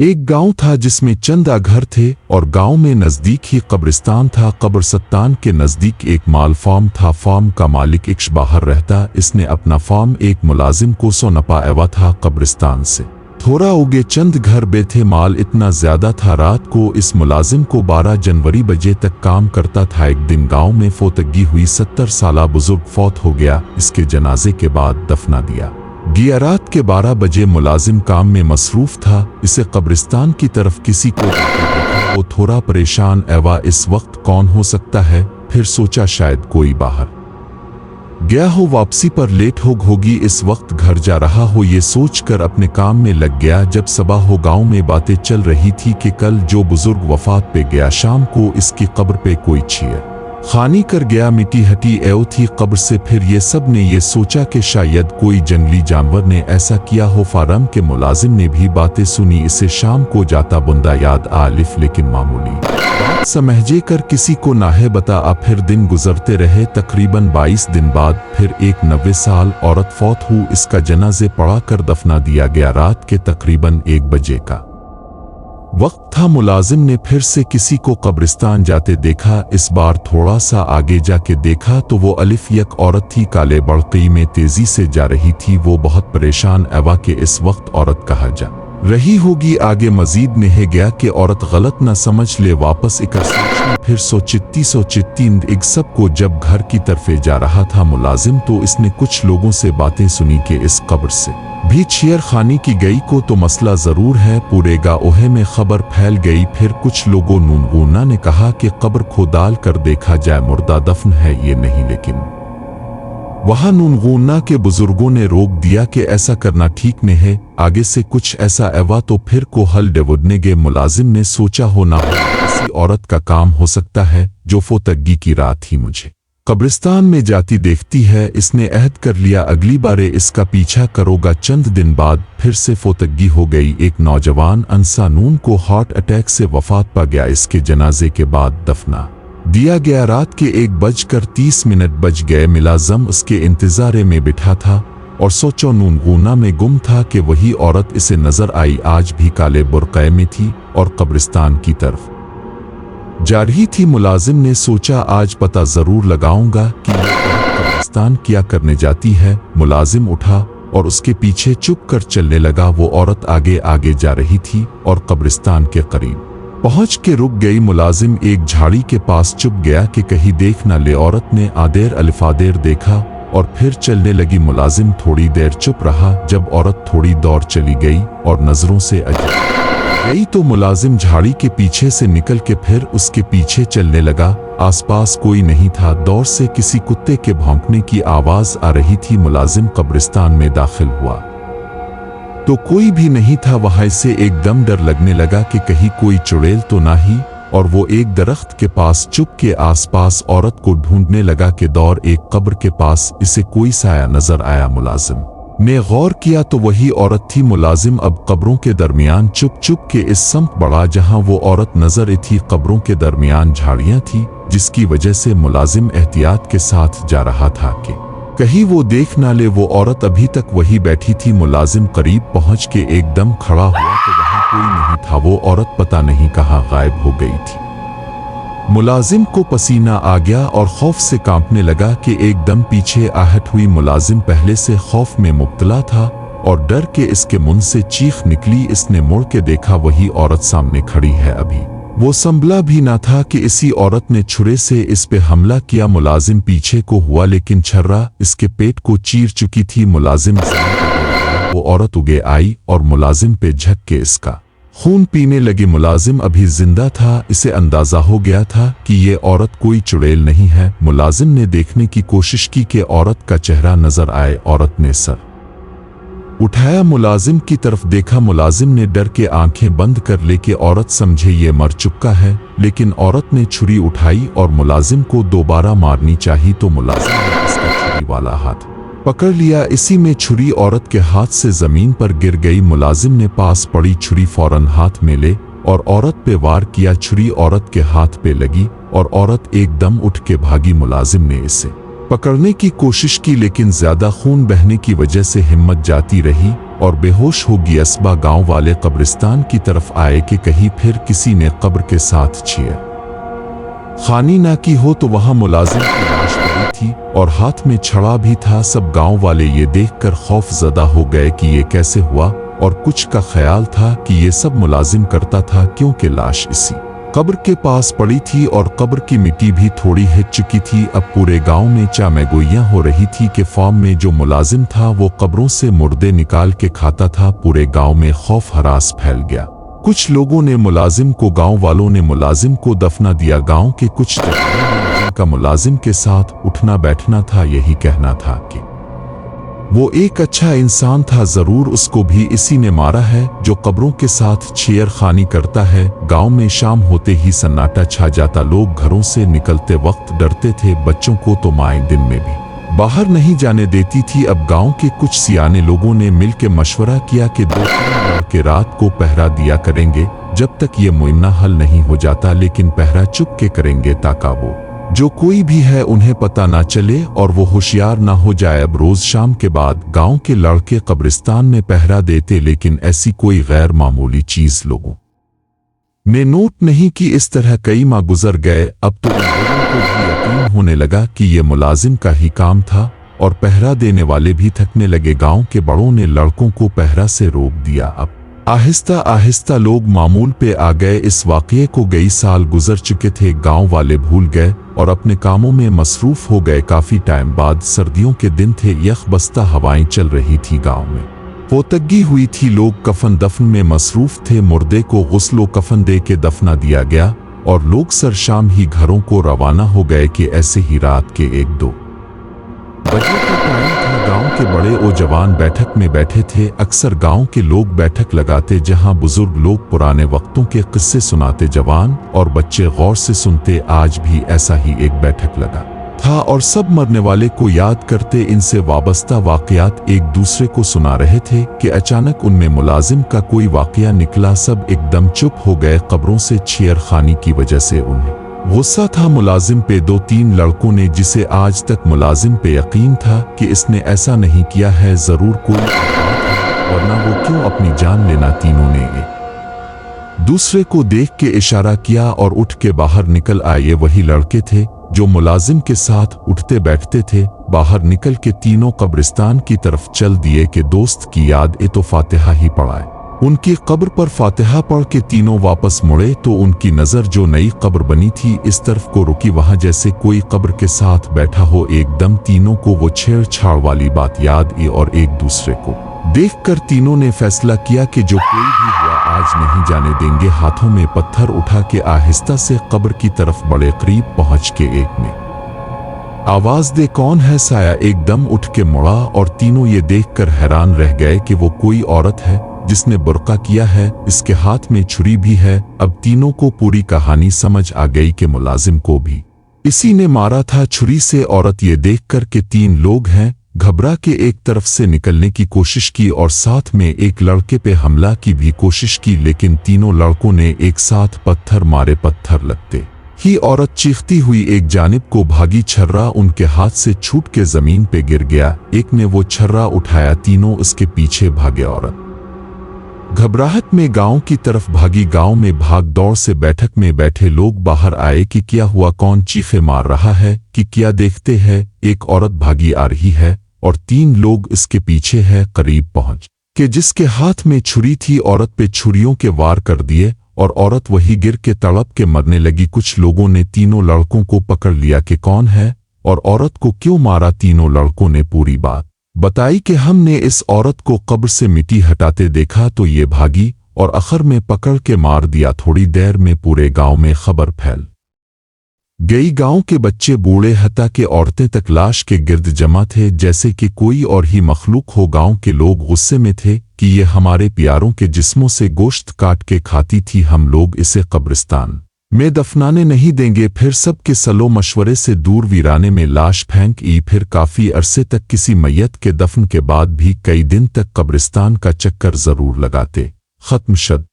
एक गांव था जिसमें चंद घर थे और गांव में नजदीक ही कब्रिस्तान था। कब्रिस्तान के नजदीक एक माल फार्म था। फार्म का मालिक एक बाहर रहता। इसने अपना फार्म एक मुलाजिम को सौंपा हुआ था। कब्रिस्तान से थोड़ा उगे चंद घर बेथे। माल इतना ज्यादा था। रात को इस मुलाजिम को 12 जनवरी बजे तक काम करता था। एक दिन गांव में फोतगी हुई। 70 साला बुजुर्ग फौत हो गया। इसके जनाजे के बाद दफना दिया गया। रात के 12 बजे मुलाजिम काम में मसरूफ था। इसे कब्रिस्तान की तरफ किसी को देखा। वो थोड़ा परेशान एवा इस वक्त कौन हो सकता है। फिर सोचा शायद कोई बाहर गया हो, वापसी पर लेट होगी, इस वक्त घर जा रहा हो। ये सोचकर अपने काम में लग गया। जब सुबह हो गांव में बातें चल रही थी कि कल जो बुजुर्ग वफात पे गया शाम को इसकी कब्र पे कोई छीड़ खानी कर गया। मिट्टी हटी एव थी कब्र से। फिर ये सब ने ये सोचा कि शायद कोई जंगली जानवर ने ऐसा किया हो। फार्म के मुलाजिम ने भी बातें सुनी। इसे शाम को जाता बुंदा याद आलिफ, लेकिन मामूली समझे कर किसी को नाहे बता। फिर दिन गुजरते रहे। तकरीबन 22 दिन बाद फिर एक 90 साल औरत फौत हुई। इसका जनाजे पड़ा कर दफना दिया गया। रात के तकरीबन 1 बजे का वक्त था। मुलाजिम ने फिर से किसी को कब्रिस्तान जाते देखा। इस बार थोड़ा सा आगे जाके देखा तो वो अलिफ एक औरत थी। काले बड़की में तेजी से जा रही थी। वो बहुत परेशान एवा के इस वक्त औरत कहा जा रही होगी। आगे मजीद नहीं गया कि औरत गलत न समझ ले। वापस फिर सोचित्ती एक सबको जब घर की तरफे जा रहा था मुलाजिम तो इसने कुछ लोगों से बातें सुनी कि इस कब्र से भी छेड़ खानी की गई को तो मसला जरूर है। पूरे गाँव में खबर फैल गई। फिर कुछ लोगों नूनगुना ने कहा कि कब्र खोदाल कर देखा जाए, मुर्दा दफन है ये नहीं। लेकिन वहां नूनगुना के बुजुर्गों ने रोक दिया कि ऐसा करना ठीक नहीं है। आगे से कुछ ऐसा एवा तो फिर को हल डेवडने गए। मुलाजिम ने सोचा हो ना हो किसी औरत का काम हो सकता है जो फोतगी की रात ही मुझे कब्रिस्तान में जाती देखती है। इसने अहद कर लिया अगली बारे इसका पीछा करोगा। चंद दिन बाद फिर से फोतगी हो गई। एक नौजवान अंसानून को हार्ट अटैक से वफात पा गया। इसके जनाजे के बाद दफना दिया गया। रात के 1:30 बज गए। मुलाजिम उसके इंतजारे में बिठा था और सोचो नूनगुना में गुम था कि वही औरत इसे नजर आई। आज भी काले बुरक़े में थी और कब्रिस्तान की तरफ जा रही थी। मुलाजिम ने सोचा आज पता जरूर लगाऊंगा कि ये औरत कब्रिस्तान क्या करने जाती है। मुलाजिम उठा और उसके पीछे चुप कर चलने लगा। वो औरत आगे आगे जा रही थी और कब्रिस्तान के करीब पहुंच के रुक गई। मुलाजिम एक झाड़ी के पास चुप गया कि कहीं देख न ले। औरत ने आदेर अलिफादेर देखा और फिर चलने लगी। मुलाजिम थोड़ी देर चुप रहा। जब औरत थोड़ी दौड़ चली गई और नजरों से अजब गई तो मुलाजिम झाड़ी के पीछे से निकल के फिर उसके पीछे चलने लगा। आसपास कोई नहीं था। दौर से किसी कुत्ते के भौंकने की आवाज आ रही थी। मुलाजिम कब्रिस्तान में दाखिल हुआ तो कोई भी नहीं था। वहां से एकदम डर लगने लगा कि कहीं कोई चुड़ैल तो ना ही। और वो एक दरख्त के पास चुप के आसपास औरत को ढूंढने लगा कि दौर एक कब्र के पास इसे कोई साया नजर आया। मुलाजिम ने गौर किया तो वही औरत थी। मुलाजिम अब कब्रों के दरमियान चुप चुप के इस समत बढ़ा जहां वो औरत नजर थी। कब्रों के दरमियान झाड़ियां थी जिसकी वजह से मुलाजिम एहतियात के साथ जा रहा था कि कहीं वो देख ना ले। वो औरत अभी तक वही बैठी थी। मुलाजिम करीब पहुंच के एकदम खड़ा हुआ तो वहां कोई नहीं था। वो औरत पता नहीं कहां गायब हो गई थी। मुलाजिम को पसीना आ गया और खौफ से कांपने लगा कि एकदम पीछे आहट हुई। मुलाजिम पहले से खौफ में मुब्तला था और डर के इसके मुंह से चीख निकली। इसने मुड़ के देखा वही औरत सामने खड़ी है। अभी वो संभला भी ना था कि इसी औरत ने छुरे से इस पे हमला किया। मुलाजिम पीछे को हुआ लेकिन छर्रा इसके पेट को चीर चुकी थी। मुलाजिम वो औरत उगे आई और मुलाजिम पे झक के इसका खून पीने लगी। मुलाजिम अभी जिंदा था। इसे अंदाजा हो गया था कि ये औरत कोई चुड़ैल नहीं है। मुलाजिम ने देखने की कोशिश की कि औरत का चेहरा नजर आए। औरत ने सर उठाया, मुलाजिम की तरफ देखा। मुलाजिम ने डर के आंखें बंद कर लेके औरत समझे ये मर चुका है। लेकिन औरत ने छुरी उठाई और मुलाजिम को दोबारा मारनी चाहिए तो मुलाजिम ने इसका छुरी वाला हाथ पकड़ लिया। इसी में छुरी औरत के हाथ से जमीन पर गिर गई। मुलाजिम ने पास पड़ी छुरी फौरन हाथ में ले और औरत पे वार किया। छुरी औरत के हाथ पे लगी और औरत एकदम उठ के भागी। मुलाजिम ने इसे पकड़ने की कोशिश की, लेकिन ज्यादा खून बहने की वजह से हिम्मत जाती रही और बेहोश हो गई। असबा गांव वाले कब्रिस्तान की तरफ आए कि कहीं फिर किसी ने कब्र के साथ छेड़खानी ना की हो। तो वहां मुलाजिम की लाश पड़ी थी और हाथ में छड़ा भी था। सब गांव वाले ये देखकर खौफजदा हो गए कि ये कैसे हुआ, और कुछ का ख्याल था कि ये सब मुलाजिम करता था, क्योंकि लाश इसी कब्र के पास पड़ी थी और कब्र की मिट्टी भी थोड़ी हिट चुकी थी। अब पूरे गांव में चामैगोइयां हो रही थी कि फार्म में जो मुलाजिम था वो कब्रों से मुर्दे निकाल के खाता था। पूरे गांव में खौफ हरास फैल गया। कुछ लोगों ने मुलाजिम को, गांव वालों ने मुलाजिम को दफना दिया। गांव के कुछ जवानों जिनका मुलाजिम के साथ उठना बैठना था, यही कहना था कि वो एक अच्छा इंसान था, जरूर उसको भी इसी ने मारा है जो कब्रों के साथ छेड़खानी करता है। गांव में शाम होते ही सन्नाटा छा जाता। लोग घरों से निकलते वक्त डरते थे। बच्चों को तो माएं दिन में भी बाहर नहीं जाने देती थी। अब गांव के कुछ सियाने लोगों ने मिलकर मशवरा किया कि 2-3 लड़के रात को पहरा दिया करेंगे जब तक ये मुइमना हल नहीं हो जाता, लेकिन पहरा चुप के करेंगे ताकि वो जो कोई भी है उन्हें पता ना चले और वो होशियार ना हो जाए। अब रोज शाम के बाद गांव के लड़के कब्रिस्तान में पहरा देते, लेकिन ऐसी कोई गैर मामूली चीज लोगों ने नोट नहीं की। इस तरह कई माह गुजर गए। अब तो इन लोगों को भी यकीन होने लगा कि ये मुलाजिम का ही काम था और पहरा देने वाले भी थकने लगे। गांव के बड़ों ने लड़कों को पहरा से रोक दिया। अब आहिस्ता आहिस्ता लोग मामूल पे आ गए। इस वाक़ये को कई साल गुजर चुके थे। गांव वाले भूल गए और अपने कामों में मसरूफ हो गए। काफी टाइम बाद सर्दियों के दिन थे, यख बस्ता हवाएं चल रही थी। गांव में पोतगी हुई थी। लोग कफन दफन में मसरूफ थे। मुर्दे को गुस्लो कफन दे के दफना दिया गया और लोग सर शाम ही घरों को रवाना हो गए कि ऐसे ही रात के 1-2 बजे का टाइम था। गांव के बड़े और जवान बैठक में बैठे थे। अक्सर गांव के लोग बैठक लगाते जहां बुजुर्ग लोग पुराने वक्तों के किस्से सुनाते, जवान और बच्चे गौर से सुनते। आज भी ऐसा ही एक बैठक लगा था और सब मरने वाले को याद करते। इनसे वाबस्ता वाकयात एक दूसरे को सुना रहे थे कि अचानक उनमें मुलाजिम का कोई वाकया निकला। सब एकदम चुप हो गए। कब्रों से छेड़खानी की वजह से उन्हें गुस्सा था मुलाजिम पे। 2-3 लड़कों ने, जिसे आज तक मुलाजिम पे यकीन था कि इसने ऐसा नहीं किया है, जरूर कोई वरना वो क्यों अपनी जान लेना। तीनों ने एक दूसरे को देख के इशारा किया और उठ के बाहर निकल आए। ये वही लड़के थे जो मुलाजिम के साथ उठते बैठते थे। बाहर निकल के तीनों कब्रिस्तान की तरफ चल दिए कि दोस्त की याद ए तो फातिहा ही पढ़ाए। उनकी कब्र पर फातिहा पढ़ के तीनों वापस मुड़े तो उनकी नजर जो नई कब्र बनी थी इस तरफ को रुकी। वहां जैसे कोई कब्र के साथ बैठा हो। एकदम तीनों को वो छेड़छाड़ वाली बात याद आई और एक दूसरे को देखकर तीनों ने फैसला किया कि जो कोई भी हुआ आज नहीं जाने देंगे। हाथों में पत्थर उठा के आहिस्ता से कब्र की तरफ बड़े करीब पहुंच के एक ने आवाज दे, कौन है? साया एकदम उठ के मुड़ा और तीनों ये देखकर हैरान रह गए कि वो कोई औरत है जिसने बुर्का किया है। इसके हाथ में छुरी भी है। अब तीनों को पूरी कहानी समझ आ गई कि मुलाजिम को भी इसी ने मारा था छुरी से। औरत ये देखकर कि 3 लोग हैं, घबरा के एक तरफ से निकलने की कोशिश की और साथ में एक लड़के पे हमला की भी कोशिश की, लेकिन तीनों लड़कों ने एक साथ पत्थर मारे। पत्थर लगते ही औरत चीखती हुई एक जानिब को भागी। छर्रा उनके हाथ से छूट के जमीन पे गिर गया। एक ने वो छर्रा उठाया, तीनों उसके पीछे भागे। औरत घबराहट में गांव की तरफ भागी। गांव में भाग दौड़ से बैठक में बैठे लोग बाहर आए कि क्या हुआ, कौन चीखे मार रहा है कि क्या देखते हैं। एक औरत भागी आ रही है और 3 लोग इसके पीछे है। करीब पहुंच के जिसके हाथ में छुरी थी औरत पे छुरियों के वार कर दिए और औरत वही गिर के तड़प के मरने लगी। कुछ लोगों ने तीनों लड़कों को पकड़ लिया कि कौन है और औरत को क्यों मारा। तीनों लड़कों ने पूरी बात बताई कि हमने इस औरत को कब्र से मिट्टी हटाते देखा तो ये भागी और आखिर में पकड़ के मार दिया। थोड़ी देर में पूरे गांव में खबर फैल गई। गांव के बच्चे बूढ़े हत्ता के औरतें तक लाश के गिर्द जमा थे जैसे कि कोई और ही मखलूक हो। गांव के लोग गुस्से में थे कि ये हमारे प्यारों के जिस्मों से गोश्त काट के खाती थी, हम लोग इसे कब्रिस्तान में दफनाने नहीं देंगे। फिर सब के सलो मशवरे से दूर वीराने में लाश फेंक ई। फिर काफी अरसे तक किसी मैयत के दफन के बाद भी कई दिन तक कब्रिस्तान का चक्कर जरूर लगाते। खत्म शद।